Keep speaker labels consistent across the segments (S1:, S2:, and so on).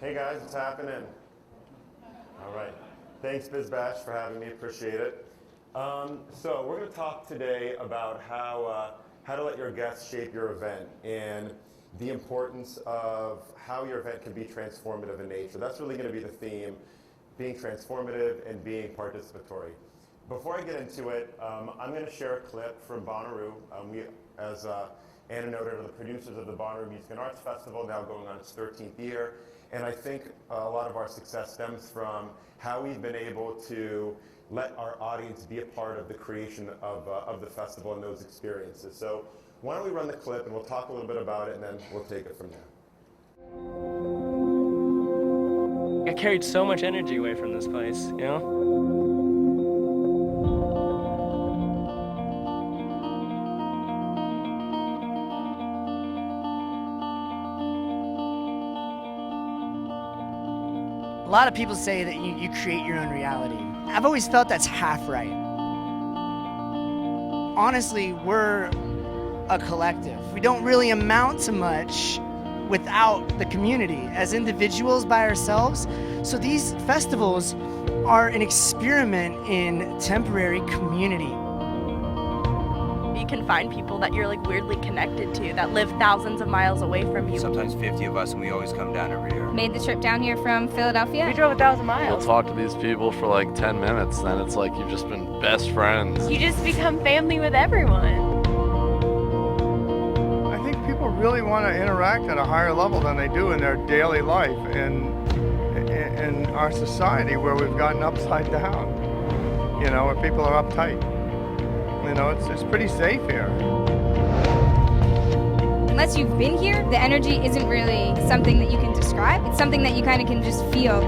S1: Hey guys, what's happening? All right. Thanks BizBash for having me, appreciate it. So we're going to talk today about how to let your guests shape your event and the importance of how your event can be transformative in nature. That's really going to be the theme, being transformative and being participatory. Before I get into it, I'm going to share a clip from Bonnaroo. As Anna noted, are the producers of the Bonnaroo Music and Arts Festival, now going on its 13th year. And I think a lot of our success stems from how we've been able to let our audience be a part of the creation of the festival and those experiences. So why don't we run the clip and we'll talk a little bit about it and then we'll take it from there.
S2: I carried so much energy away from this place, you know?
S3: A lot of people say that you create your own reality. I've always felt that's half right. Honestly, we're a collective. We don't really amount to much without the community as individuals by ourselves. So these festivals are an experiment in temporary community.
S4: You can find people that you're like weirdly connected to that live thousands of miles away from you.
S5: Sometimes 50 of us, and we always come down every year.
S6: Made the trip down here from Philadelphia.
S4: We drove 1,000 miles.
S7: You'll talk to these people for like 10 minutes, then it's like you've just been best friends.
S4: You just become family with everyone.
S8: I think people really want to interact at a higher level than they do in their daily life and in our society where we've gotten upside down, you know, where people are uptight. You know, it's pretty safe here.
S6: Unless you've been here, the energy isn't really something that you can describe. It's something that you kind of can just feel.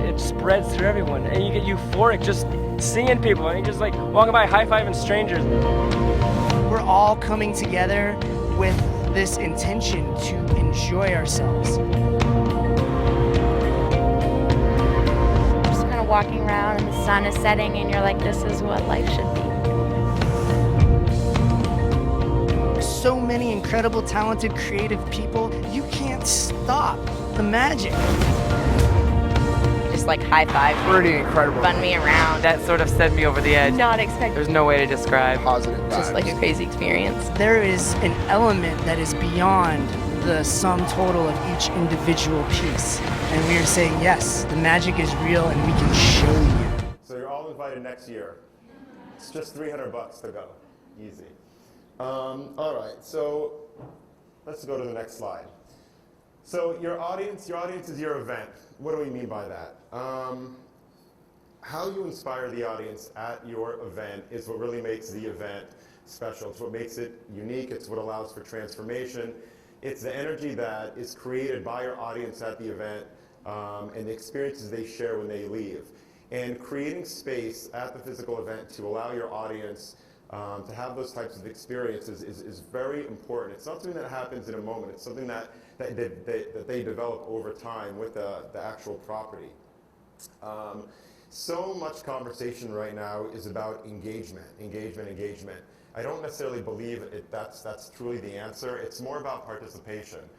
S2: It spreads through everyone, and you get euphoric just seeing people, and you're just like walking by high-fiving strangers.
S3: We're all coming together with this intention to enjoy ourselves.
S4: Just kind of walking around and the sun is setting and you're like, this is what life should be.
S3: So many incredible, talented, creative people. You can't stop the magic.
S4: Just like high five.
S8: Pretty incredible.
S4: Run me around.
S9: That sort of set me over the edge.
S4: Not expecting.
S9: There's no way to describe.
S8: Positive vibes.
S4: Just like a crazy experience.
S3: There is an element that is beyond the sum total of each individual piece. And we are saying, yes, the magic is real and we can show you.
S1: So you're all invited next year. It's just $300 to go. Easy. All right, so let's go to the next slide. So your audience is your event. What do we mean by that? How you inspire the audience at your event is what really makes the event special. It's what makes it unique. It's what allows for transformation. It's the energy that is created by your audience at the event and the experiences they share when they leave. And creating space at the physical event to allow your audience to have those types of experiences is very important. It's not something that happens in a moment. It's something that they develop over time with the actual property. So much conversation right now is about engagement. I don't necessarily believe that's truly the answer. It's more about participation.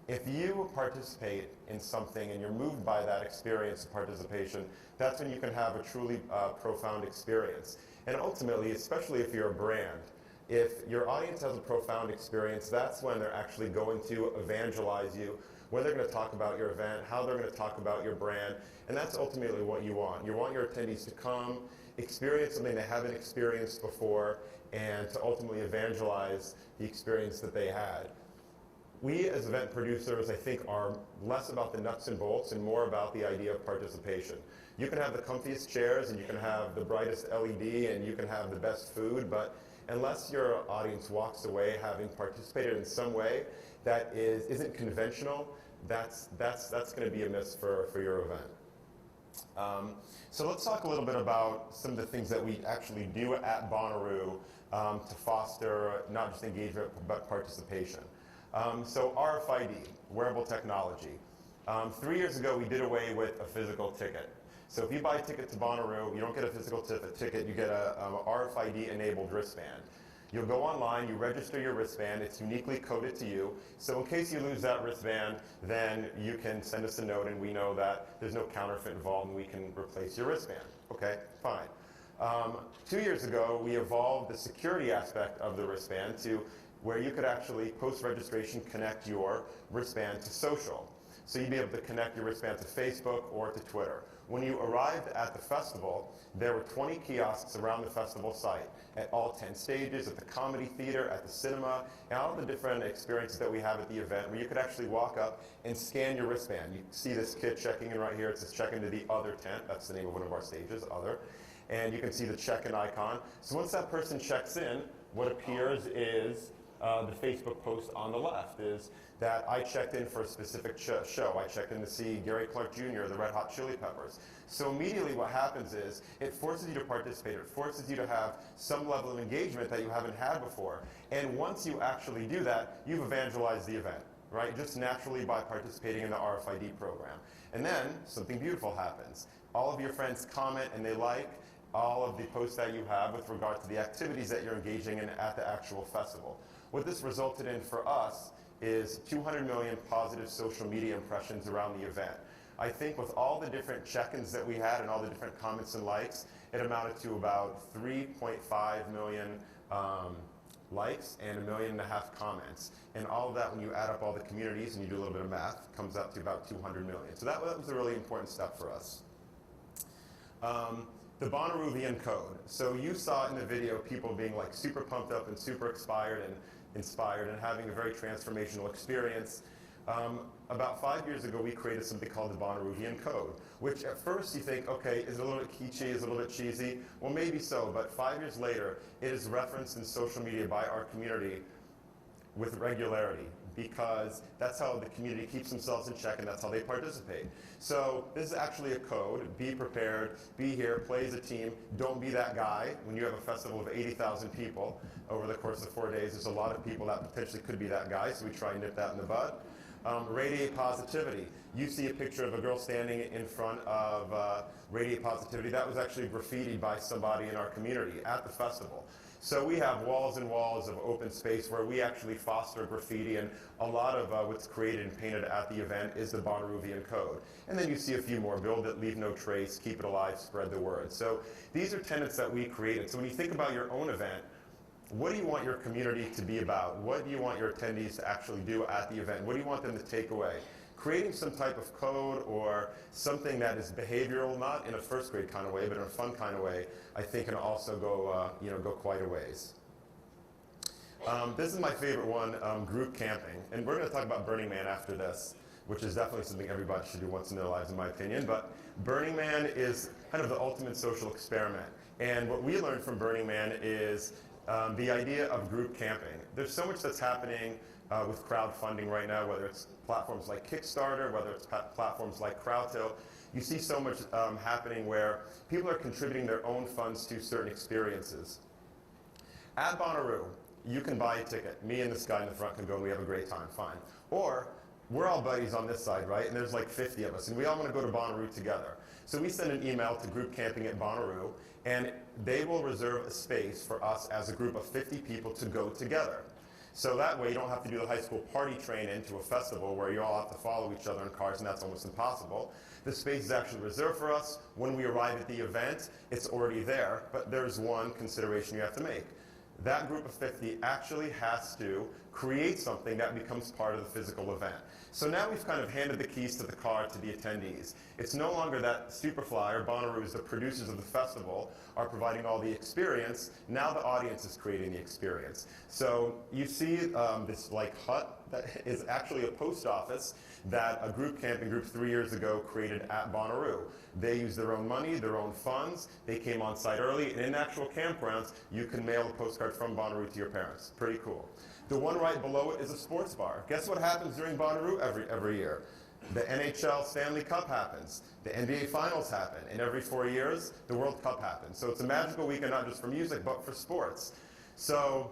S1: If you participate in something and you're moved by that experience of participation, that's when you can have a truly profound experience. And ultimately, especially if you're a brand, if your audience has a profound experience, that's when they're actually going to evangelize you, when they're going to talk about your event, how they're going to talk about your brand, and that's ultimately what you want. You want your attendees to come, experience something they haven't experienced before, and to ultimately evangelize the experience that they had. We as event producers, I think, are less about the nuts and bolts and more about the idea of participation. You can have the comfiest chairs and you can have the brightest LED and you can have the best food, but unless your audience walks away having participated in some way that isn't conventional, that's going to be a miss for your event. So let's talk a little bit about some of the things that we actually do at Bonnaroo to foster not just engagement but participation. So RFID, wearable technology. 3 years ago, we did away with a physical ticket. So if you buy a ticket to Bonnaroo, you don't get a physical ticket, you get a RFID-enabled wristband. You'll go online, you register your wristband, it's uniquely coded to you. So in case you lose that wristband, then you can send us a note and we know that there's no counterfeit involved and we can replace your wristband. Okay, fine. 2 years ago, we evolved the security aspect of the wristband to where you could actually, post-registration, connect your wristband to social. So you'd be able to connect your wristband to Facebook or to Twitter. When you arrived at the festival, there were 20 kiosks around the festival site at all 10 stages, at the comedy theater, at the cinema, and all the different experiences that we have at the event where you could actually walk up and scan your wristband. You see this kid checking in right here. It says check into the other tent. That's the name of one of our stages, other. And you can see the check-in icon. So once that person checks in, what appears is the Facebook post on the left is that I checked in for a specific show. I checked in to see Gary Clark Jr., the Red Hot Chili Peppers. So immediately what happens is it forces you to participate. It forces you to have some level of engagement that you haven't had before. And once you actually do that, you've evangelized the event, right? Just naturally by participating in the RFID program. And then something beautiful happens. All of your friends comment and they like all of the posts that you have with regard to the activities that you're engaging in at the actual festival. What this resulted in for us is 200 million positive social media impressions around the event. I think with all the different check-ins that we had and all the different comments and likes, it amounted to about 3.5 million likes and 1.5 million comments. And all of that, when you add up all the communities and you do a little bit of math, comes up to about 200 million. So that was a really important step for us. The Bonnaroovian code. So you saw in the video people being like super pumped up and super inspired and having a very transformational experience. About 5 years ago, we created something called the Bonnaroovian code, which at first you think, okay, is it a little bit kitschy, is it a little bit cheesy? Well, maybe so, but 5 years later, it is referenced in social media by our community with regularity, because that's how the community keeps themselves in check and that's how they participate. So this is actually a code. Be prepared, be here, play as a team. Don't be that guy. When you have a festival of 80,000 people over the course of 4 days, there's a lot of people that potentially could be that guy, so we try and nip that in the bud. Radiate positivity. You see a picture of a girl standing in front of Radiate Positivity. That was actually graffitied by somebody in our community at the festival. So we have walls and walls of open space where we actually foster graffiti, and a lot of what's created and painted at the event is the Bonnaroovian code. And then you see a few more: build it, leave no trace, keep it alive, spread the word. So these are tenets that we created. So when you think about your own event, what do you want your community to be about? What do you want your attendees to actually do at the event? What do you want them to take away? Creating some type of code or something that is behavioral, not in a first grade kind of way, but in a fun kind of way, I think can also go, go quite a ways. This is my favorite one, group camping. And we're going to talk about Burning Man after this, which is definitely something everybody should do once in their lives, in my opinion. But Burning Man is kind of the ultimate social experiment. And what we learned from Burning Man is the idea of group camping. There's so much that's happening with crowdfunding right now, whether it's platforms like Kickstarter, whether it's platforms like Crowdtill. You see so much happening where people are contributing their own funds to certain experiences. At Bonnaroo, you can buy a ticket. Me and this guy in the front can go and we have a great time, fine. Or we're all buddies on this side, right? And there's like 50 of us, and we all want to go to Bonnaroo together. So we send an email to Group Camping at Bonnaroo, and they will reserve a space for us as a group of 50 people to go together. So that way you don't have to do the high school party train into a festival where you all have to follow each other in cars, and that's almost impossible. The space is actually reserved for us. When we arrive at the event, it's already there, but there's one consideration you have to make. That group of 50 actually has to create something that becomes part of the physical event. So now we've kind of handed the keys to the car to the attendees. It's no longer that Superfly or Bonnaroo, the producers of the festival, are providing all the experience. Now the audience is creating the experience. So you see this like hut that is actually a post office that a group camping group 3 years ago created at Bonnaroo. They used their own money, their own funds. They came on site early, and in actual campgrounds, you can mail a postcard from Bonnaroo to your parents. Pretty cool. The one right below it is a sports bar. Guess what happens during Bonnaroo every year? The NHL Stanley Cup happens. The NBA Finals happen. And every 4 years, the World Cup happens. So it's a magical weekend, not just for music, but for sports. So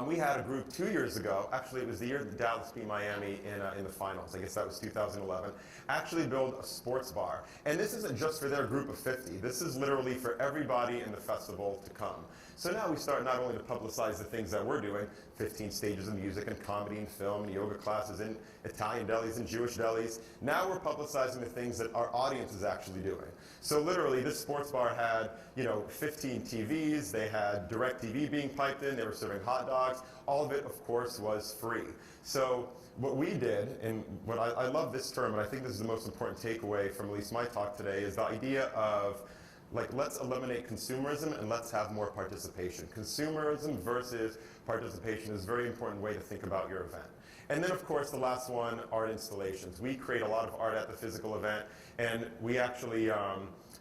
S1: We had a group 2 years ago, actually it was the year that Dallas beat Miami in the finals, I guess that was 2011, actually build a sports bar. And this isn't just for their group of 50, this is literally for everybody in the festival to come. So now we start not only to publicize the things that we're doing, 15 stages of music and comedy and film and yoga classes in Italian delis and Jewish delis, now we're publicizing the things that our audience is actually doing. So literally this sports bar had, 15 TVs, they had direct TV being piped in, they were serving hot dogs, all of it of course was free. So what we did, and what I love this term, and I think this is the most important takeaway from at least my talk today, is the idea of let's eliminate consumerism and let's have more participation. Consumerism versus participation is a very important way to think about your event. And then of course the last one, art installations. We create a lot of art at the physical event, and we actually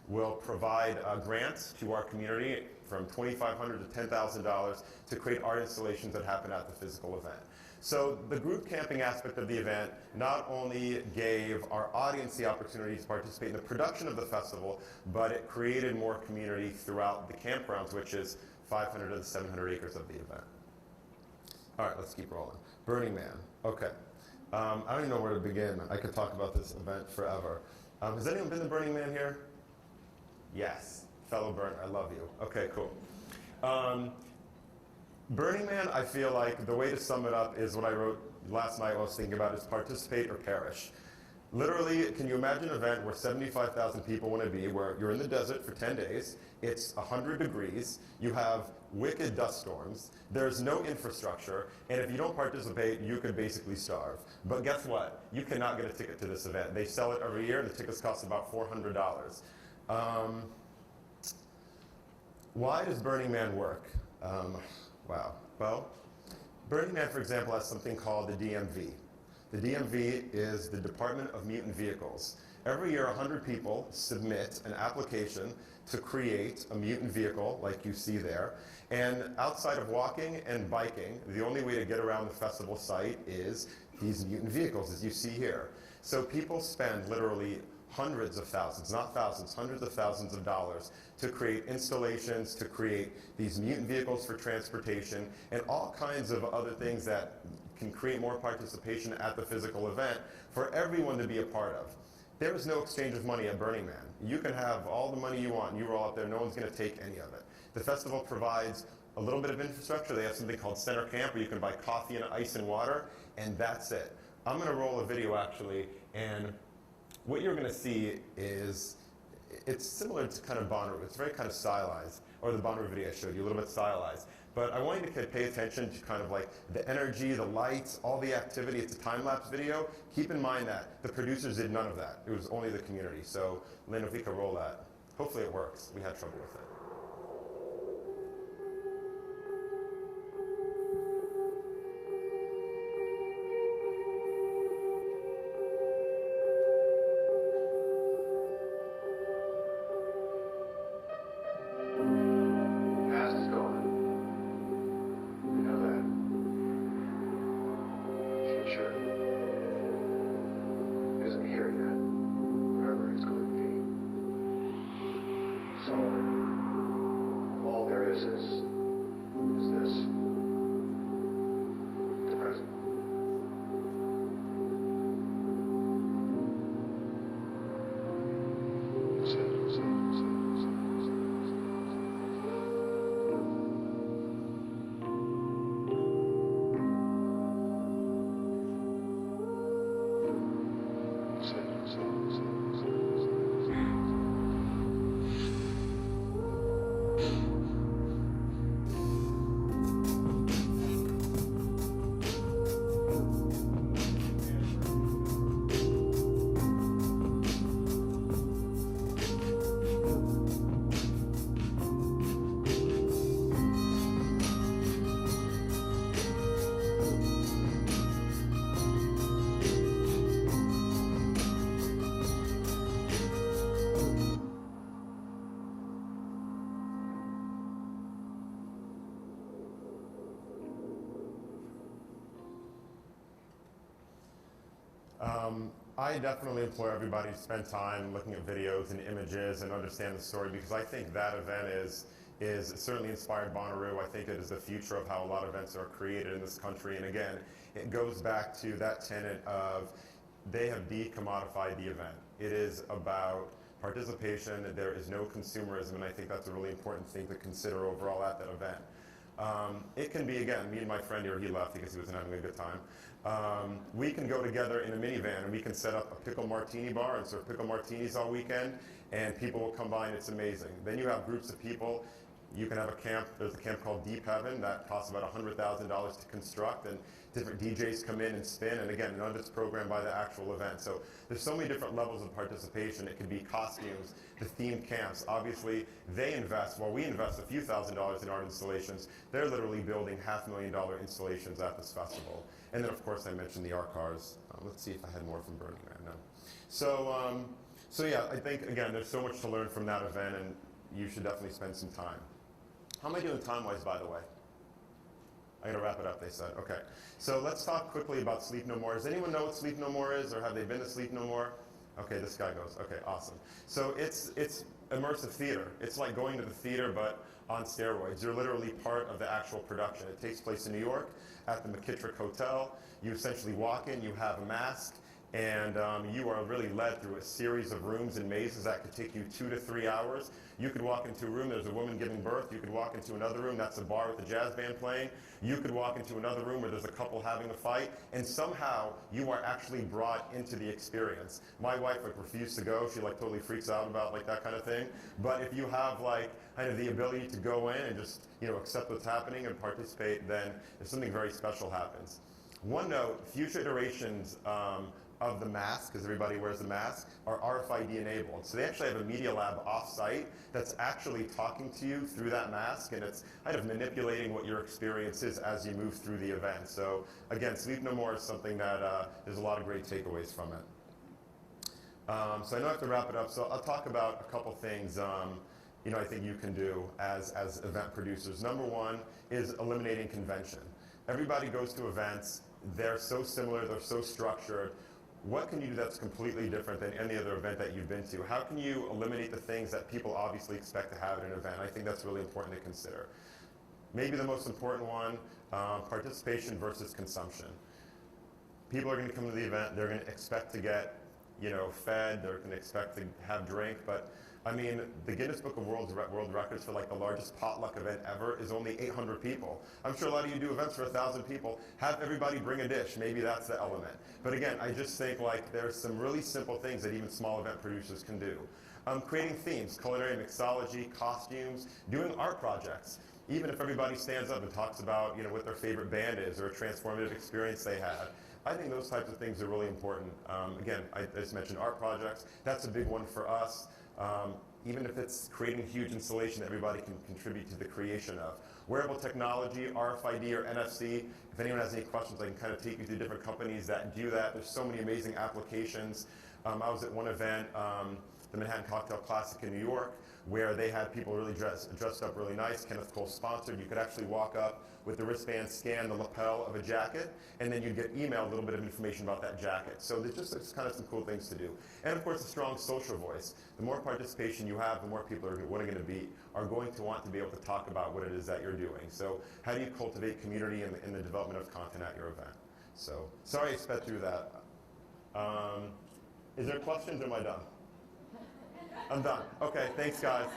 S1: will provide grants to our community from $2,500 to $10,000 to create art installations that happen at the physical event. So the group camping aspect of the event not only gave our audience the opportunity to participate in the production of the festival, but it created more community throughout the campgrounds, which is 500 of the 700 acres of the event. All right, let's keep rolling. Burning Man, okay. I don't even know where to begin. I could talk about this event forever. Has anyone been to Burning Man here? Yes, fellow burner, I love you. Okay, cool. Burning Man, I feel like the way to sum it up is what I wrote last night. I was thinking about is participate or perish. Literally, can you imagine an event where 75,000 people want to be, where you're in the desert for 10 days, it's 100 degrees, you have wicked dust storms, there's no infrastructure, and if you don't participate, you could basically starve. But guess what? You cannot get a ticket to this event. They sell it every year, and the tickets cost about $400. Why does Burning Man work? Wow. Well, Burning Man, for example, has something called the DMV. The DMV is the Department of Mutant Vehicles. Every year, 100 people submit an application to create a mutant vehicle like you see there. And outside of walking and biking, the only way to get around the festival site is these mutant vehicles, as you see here. So people spend literally hundreds of thousands, not thousands, hundreds of thousands of dollars to create installations, to create these mutant vehicles for transportation, and all kinds of other things that can create more participation at the physical event for everyone to be a part of. There is no exchange of money at Burning Man. You can have all the money you want and you roll up there, no one's going to take any of it. The festival provides a little bit of infrastructure. They have something called Center Camp where you can buy coffee and ice and water, and that's it. I'm going to roll a video actually, and what you're going to see is, it's similar to kind of Bonnaroo. It's very kind of stylized, or the Bonnaroo video I showed you, a little bit stylized. But I want you to pay attention to kind of like the energy, the lights, all the activity. It's a time-lapse video. Keep in mind that the producers did none of that. It was only the community. So, Lynn, if we could roll that. Hopefully it works. We had trouble with it. I definitely implore everybody to spend time looking at videos and images and understand the story, because I think that event is is certainly inspired Bonnaroo. I think it is the future of how a lot of events are created in this country. And again, it goes back to that tenet of they have decommodified the event. It is about participation. There is no consumerism, and I think that's a really important thing to consider overall at that event. It can be, again, me and my friend here, he left because he wasn't having a good time. We can go together in a minivan and we can set up a pickle martini bar and serve pickle martinis all weekend, and people will come by and it's amazing. Then you have groups of people. You can have a camp. There's a camp called Deep Heaven that costs about $100,000 to construct, and different DJs come in and spin, and again, none of it's programmed by the actual event. So there's so many different levels of participation. It could be costumes, the themed camps. Obviously, they invest, while we invest a few $1,000s in art installations, they're literally building $500,000 installations at this festival. And then, of course, I mentioned the art cars. Let's see if I had more from Burning Man. No. So yeah, I think, again, there's so much to learn from that event, and you should definitely spend some time. How am I doing time-wise, by the way? I gotta wrap it up, they said. Okay. So let's talk quickly about Sleep No More. Does anyone know what Sleep No More is, or have they been to Sleep No More? Okay, this guy goes. Okay, awesome. So it's immersive theater. It's like going to the theater, but on steroids. You're literally part of the actual production. It takes place in New York at the McKittrick Hotel. You essentially walk in, you have a mask, and you are really led through a series of rooms and mazes that could take you 2 to 3 hours. You could walk into a room, there's a woman giving birth. You could walk into another room, that's a bar with a jazz band playing. You could walk into another room where there's a couple having a fight, and somehow you are actually brought into the experience. My wife refused to go. She totally freaks out about that kind of thing. But if you have kind of the ability to go in and just accept what's happening and participate, then there's something very special happens. One note, future iterations of the mask, because everybody wears a mask, are RFID enabled. So they actually have a media lab off-site that's actually talking to you through that mask, and it's kind of manipulating what your experience is as you move through the event. So again, Sleep No More is something that there's a lot of great takeaways from it. So I know I have to wrap it up, so I'll talk about a couple things I think you can do as event producers. Number one is eliminating convention. Everybody goes to events. They're so similar. They're so structured. What can you do that's completely different than any other event that you've been to? How can you eliminate the things that people obviously expect to have at an event? I think that's really important to consider. Maybe the most important one, participation versus consumption. People are going to come to the event. They're going to expect to get, fed. They're going to expect to have drink. But I mean, the Guinness Book of World Records for the largest potluck event ever is only 800 people. I'm sure a lot of you do events for 1,000 people. Have everybody bring a dish. Maybe that's the element. But again, I just think there's some really simple things that even small event producers can do. Creating themes, culinary, mixology, costumes, doing art projects. Even if everybody stands up and talks about what their favorite band is or a transformative experience they had. I think those types of things are really important. Again, I just mentioned art projects. That's a big one for us. Even if it's creating a huge installation that everybody can contribute to the creation of. Wearable technology, RFID or NFC. If anyone has any questions, I can kind of take you through different companies that do that. There's so many amazing applications. I was at one event, the Manhattan Cocktail Classic in New York, where they had people really dressed up really nice. Kenneth Cole sponsored. You could actually walk up with the wristband, scan the lapel of a jacket, and then you'd get emailed a little bit of information about that jacket. So there's just kind of some cool things to do. And of course, a strong social voice. The more participation you have, the more people are going to want to be able to talk about what it is that you're doing. So how do you cultivate community in the development of content at your event? So sorry I sped through that. Is there questions or am I done? I'm done. Okay, thanks guys.